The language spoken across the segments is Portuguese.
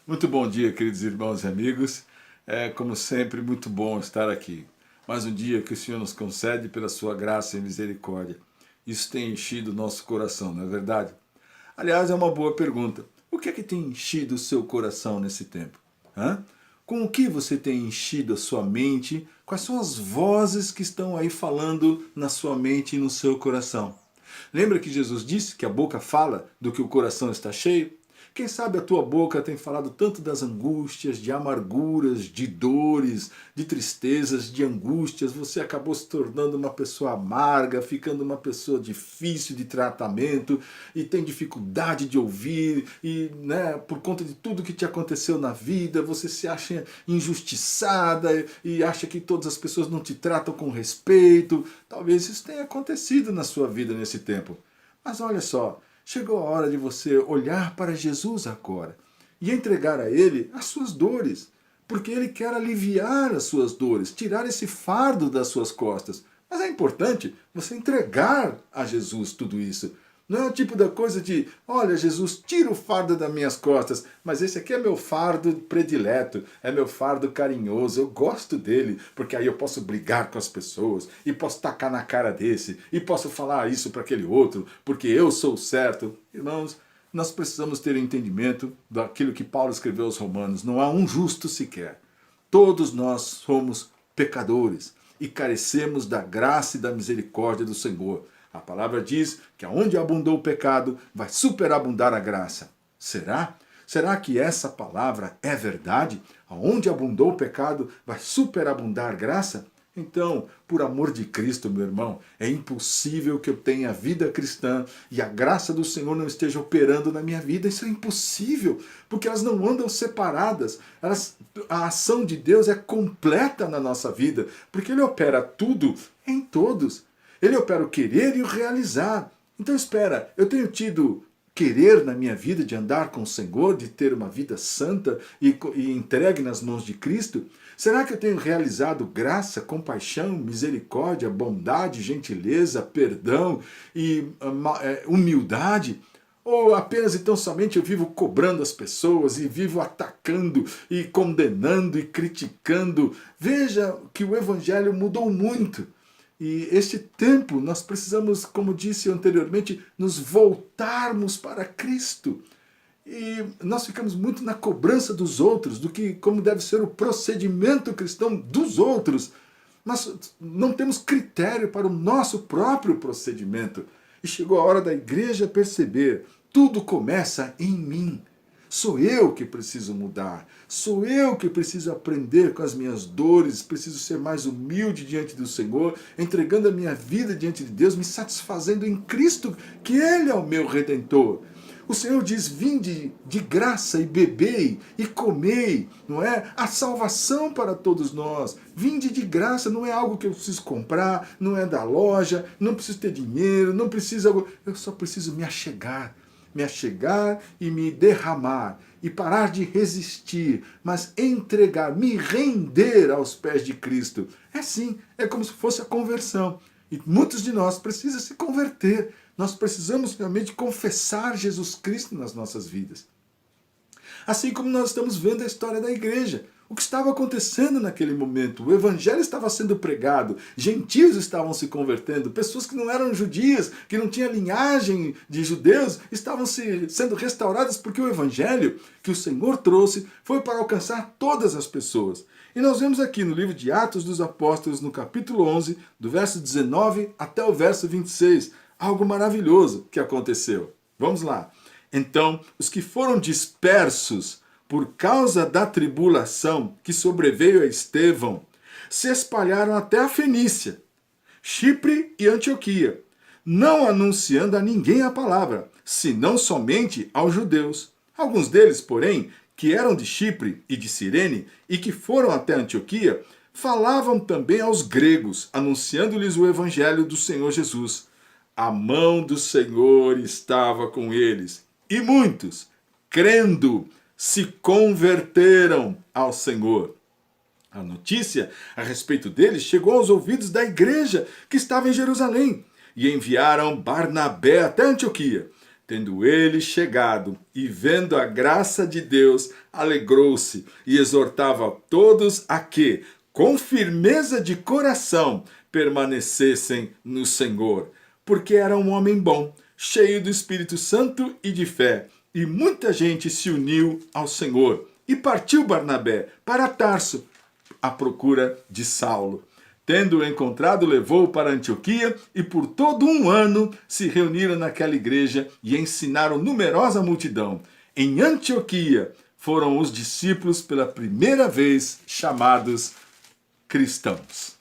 Muito bom dia, queridos irmãos e amigos. É, como sempre, muito bom estar aqui. Mais um dia que o Senhor nos concede pela sua graça e misericórdia. Isso tem enchido o nosso coração, não é verdade? Aliás, é uma boa pergunta. O que é que tem enchido o seu coração nesse tempo? Hã? Com o que você tem enchido a sua mente? Quais são as vozes que estão aí falando na sua mente e no seu coração? Lembra que Jesus disse que a boca fala do que o coração está cheio? Quem sabe a tua boca tem falado tanto das angústias, de amarguras, de dores, de tristezas, de angústias. Você acabou se tornando uma pessoa amarga, ficando uma pessoa difícil de tratamento e tem dificuldade de ouvir e, por conta de tudo que te aconteceu na vida, você se acha injustiçada e acha que todas as pessoas não te tratam com respeito. Talvez isso tenha acontecido na sua vida nesse tempo. Mas olha só, chegou a hora de você olhar para Jesus agora e entregar a Ele as suas dores, porque Ele quer aliviar as suas dores, tirar esse fardo das suas costas. Mas é importante você entregar a Jesus tudo isso. Não é o tipo da coisa de, olha Jesus, tira o fardo das minhas costas, mas esse aqui é meu fardo predileto, é meu fardo carinhoso, eu gosto dele, porque aí eu posso brigar com as pessoas, e posso tacar na cara desse, e posso falar isso para aquele outro, porque eu sou certo. Irmãos, nós precisamos ter entendimento daquilo que Paulo escreveu aos Romanos, não há um justo sequer. Todos nós somos pecadores e carecemos da graça e da misericórdia do Senhor. A palavra diz que aonde abundou o pecado, vai superabundar a graça. Será? Será que essa palavra é verdade? Aonde abundou o pecado, vai superabundar a graça? Então, por amor de Cristo, meu irmão, é impossível que eu tenha vida cristã e a graça do Senhor não esteja operando na minha vida. Isso é impossível, porque elas não andam separadas. A ação de Deus é completa na nossa vida, porque Ele opera tudo em todos. Ele opera o querer e o realizar. Então espera, eu tenho tido querer na minha vida de andar com o Senhor, de ter uma vida santa e entregue nas mãos de Cristo? Será que eu tenho realizado graça, compaixão, misericórdia, bondade, gentileza, perdão e humildade? Ou apenas e tão somente eu vivo cobrando as pessoas e vivo atacando e condenando e criticando? Veja que o Evangelho mudou muito. E este tempo nós precisamos, como disse anteriormente, nos voltarmos para Cristo. E nós ficamos muito na cobrança dos outros, do que como deve ser o procedimento cristão dos outros. Nós não temos critério para o nosso próprio procedimento. E chegou a hora da igreja perceber, tudo começa em mim. Sou eu que preciso mudar, sou eu que preciso aprender com as minhas dores, preciso ser mais humilde diante do Senhor, entregando a minha vida diante de Deus, me satisfazendo em Cristo, que Ele é o meu Redentor. O Senhor diz, vinde de graça e bebei e comei, não é? A salvação para todos nós. Vinde de graça, não é algo que eu preciso comprar, não é da loja, não preciso ter dinheiro, não preciso... Eu só preciso me achegar e me derramar e parar de resistir, mas entregar, me render aos pés de Cristo. É sim, é como se fosse a conversão. E muitos de nós precisam se converter. Nós precisamos realmente confessar Jesus Cristo nas nossas vidas. Assim como nós estamos vendo a história da igreja. O que estava acontecendo naquele momento? O evangelho estava sendo pregado, gentios estavam se convertendo, pessoas que não eram judias, que não tinham linhagem de judeus, estavam sendo restauradas porque o evangelho que o Senhor trouxe foi para alcançar todas as pessoas. E nós vemos aqui no livro de Atos dos Apóstolos, no capítulo 11, do verso 19 até o verso 26, algo maravilhoso que aconteceu. Vamos lá. Então, os que foram dispersos por causa da tribulação que sobreveio a Estevão, se espalharam até a Fenícia, Chipre e Antioquia, não anunciando a ninguém a palavra, senão somente aos judeus. Alguns deles, porém, que eram de Chipre e de Cirene, e que foram até Antioquia, falavam também aos gregos, anunciando-lhes o evangelho do Senhor Jesus. A mão do Senhor estava com eles, e muitos, crendo, se converteram ao Senhor. A notícia a respeito deles chegou aos ouvidos da igreja que estava em Jerusalém. e enviaram Barnabé até Antioquia. Tendo ele chegado e vendo a graça de Deus, alegrou-se e exortava a todos a que, com firmeza de coração, permanecessem no Senhor. Porque era um homem bom, cheio do Espírito Santo e de fé, e muita gente se uniu ao Senhor. E partiu Barnabé para Tarso, à procura de Saulo. Tendo-o encontrado, levou-o para Antioquia, e por todo um ano se reuniram naquela igreja e ensinaram numerosa multidão. Em Antioquia foram os discípulos pela primeira vez chamados cristãos.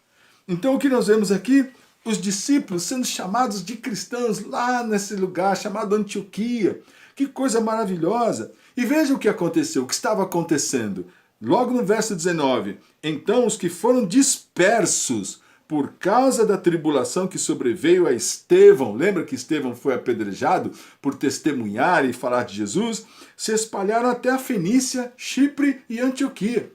Então o que nós vemos aqui? Os discípulos sendo chamados de cristãos lá nesse lugar chamado Antioquia. Que coisa maravilhosa! E veja o que aconteceu, o que estava acontecendo. Logo no verso 19, então os que foram dispersos por causa da tribulação que sobreveio a Estevão, lembra que Estevão foi apedrejado por testemunhar e falar de Jesus, se espalharam até a Fenícia, Chipre e Antioquia.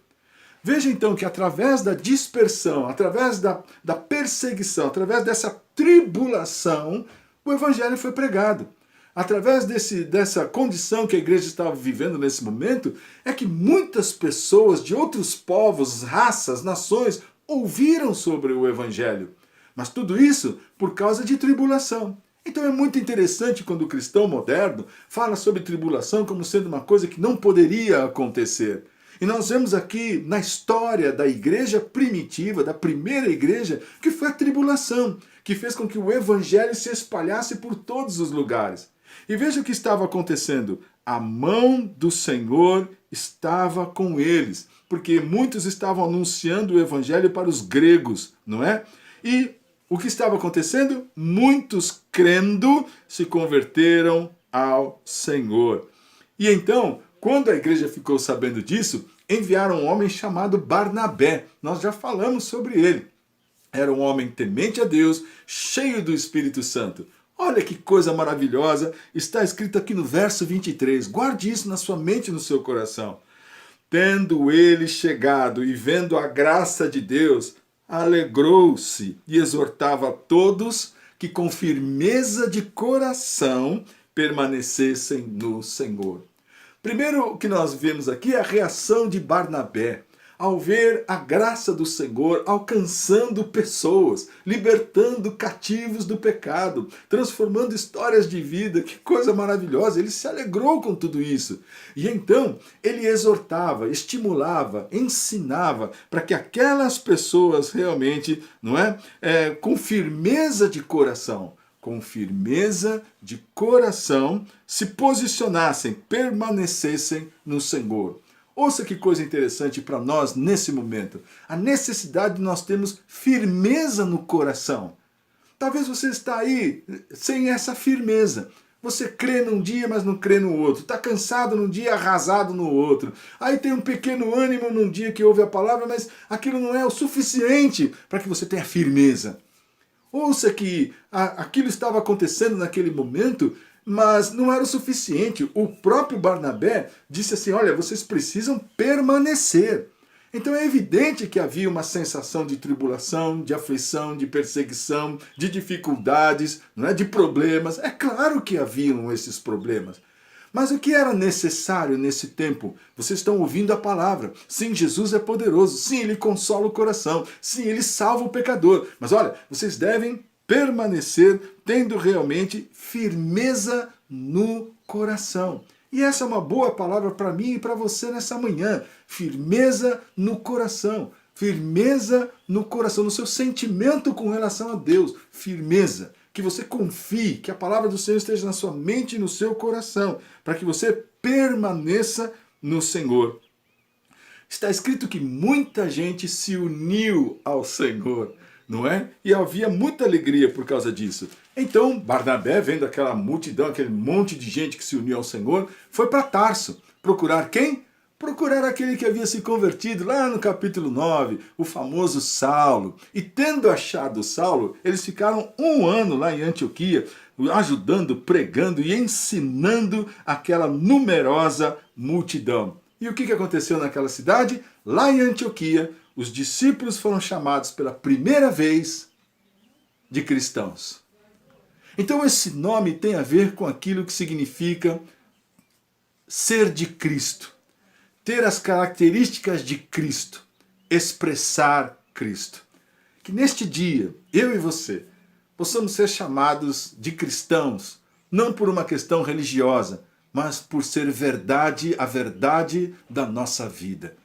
Veja então que através da dispersão, através da perseguição, através dessa tribulação, o evangelho foi pregado. Através dessa condição que a igreja estava vivendo nesse momento, é que muitas pessoas de outros povos, raças, nações, ouviram sobre o evangelho. Mas tudo isso por causa de tribulação. Então é muito interessante quando o cristão moderno fala sobre tribulação como sendo uma coisa que não poderia acontecer. E nós vemos aqui na história da igreja primitiva, da primeira igreja, que foi a tribulação, que fez com que o evangelho se espalhasse por todos os lugares. E veja o que estava acontecendo. A mão do Senhor estava com eles, porque muitos estavam anunciando o evangelho para os gregos, não é? E o que estava acontecendo? Muitos crendo se converteram ao Senhor. E então, quando a igreja ficou sabendo disso, enviaram um homem chamado Barnabé. Nós já falamos sobre ele. Era um homem temente a Deus, cheio do Espírito Santo. Olha que coisa maravilhosa, está escrito aqui no verso 23. Guarde isso na sua mente e no seu coração. Tendo ele chegado e vendo a graça de Deus, alegrou-se e exortava a todos que com firmeza de coração permanecessem no Senhor. Primeiro o que nós vemos aqui é a reação de Barnabé, ao ver a graça do Senhor alcançando pessoas, libertando cativos do pecado, transformando histórias de vida. Que coisa maravilhosa! Ele se alegrou com tudo isso. E então ele exortava, estimulava, ensinava para que aquelas pessoas realmente, não é, com firmeza de coração, se posicionassem, permanecessem no Senhor. Ouça que coisa interessante para nós nesse momento. A necessidade de nós termos firmeza no coração. Talvez você está aí sem essa firmeza. Você crê num dia, mas não crê no outro. Está cansado num dia, arrasado no outro. Aí tem um pequeno ânimo num dia que ouve a palavra, mas aquilo não é o suficiente para que você tenha firmeza. Ouça que aquilo estava acontecendo naquele momento, mas não era o suficiente. O próprio Barnabé disse assim, olha, vocês precisam permanecer. Então é evidente que havia uma sensação de tribulação, de aflição, de perseguição, de dificuldades, não é? De problemas. É claro que haviam esses problemas. Mas o que era necessário nesse tempo? Vocês estão ouvindo a palavra. Sim, Jesus é poderoso. Sim, Ele consola o coração. Sim, Ele salva o pecador. Mas olha, vocês devem permanecer tendo realmente firmeza no coração. E essa é uma boa palavra para mim e para você nessa manhã. Firmeza no coração. Firmeza no coração, no seu sentimento com relação a Deus. Firmeza. Que você confie, que a palavra do Senhor esteja na sua mente e no seu coração, para que você permaneça no Senhor. Está escrito que muita gente se uniu ao Senhor, não é? E havia muita alegria por causa disso. Então, Barnabé, vendo aquela multidão, aquele monte de gente que se uniu ao Senhor, foi para Tarso. Procurar quem? Procurar aquele que havia se convertido lá no capítulo 9, o famoso Saulo. E tendo achado Saulo, eles ficaram um ano lá em Antioquia, ajudando, pregando e ensinando aquela numerosa multidão. E o que aconteceu naquela cidade? Lá em Antioquia, os discípulos foram chamados pela primeira vez de cristãos. Então esse nome tem a ver com aquilo que significa ser de Cristo, ter as características de Cristo, expressar Cristo. Que neste dia, eu e você, possamos ser chamados de cristãos, não por uma questão religiosa, mas por ser verdade, a verdade da nossa vida.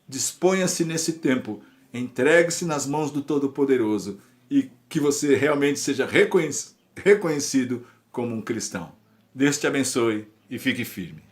Disponha-se nesse tempo, entregue-se nas mãos do Todo-Poderoso e que você realmente seja reconhecido como um cristão. Deus te abençoe e fique firme.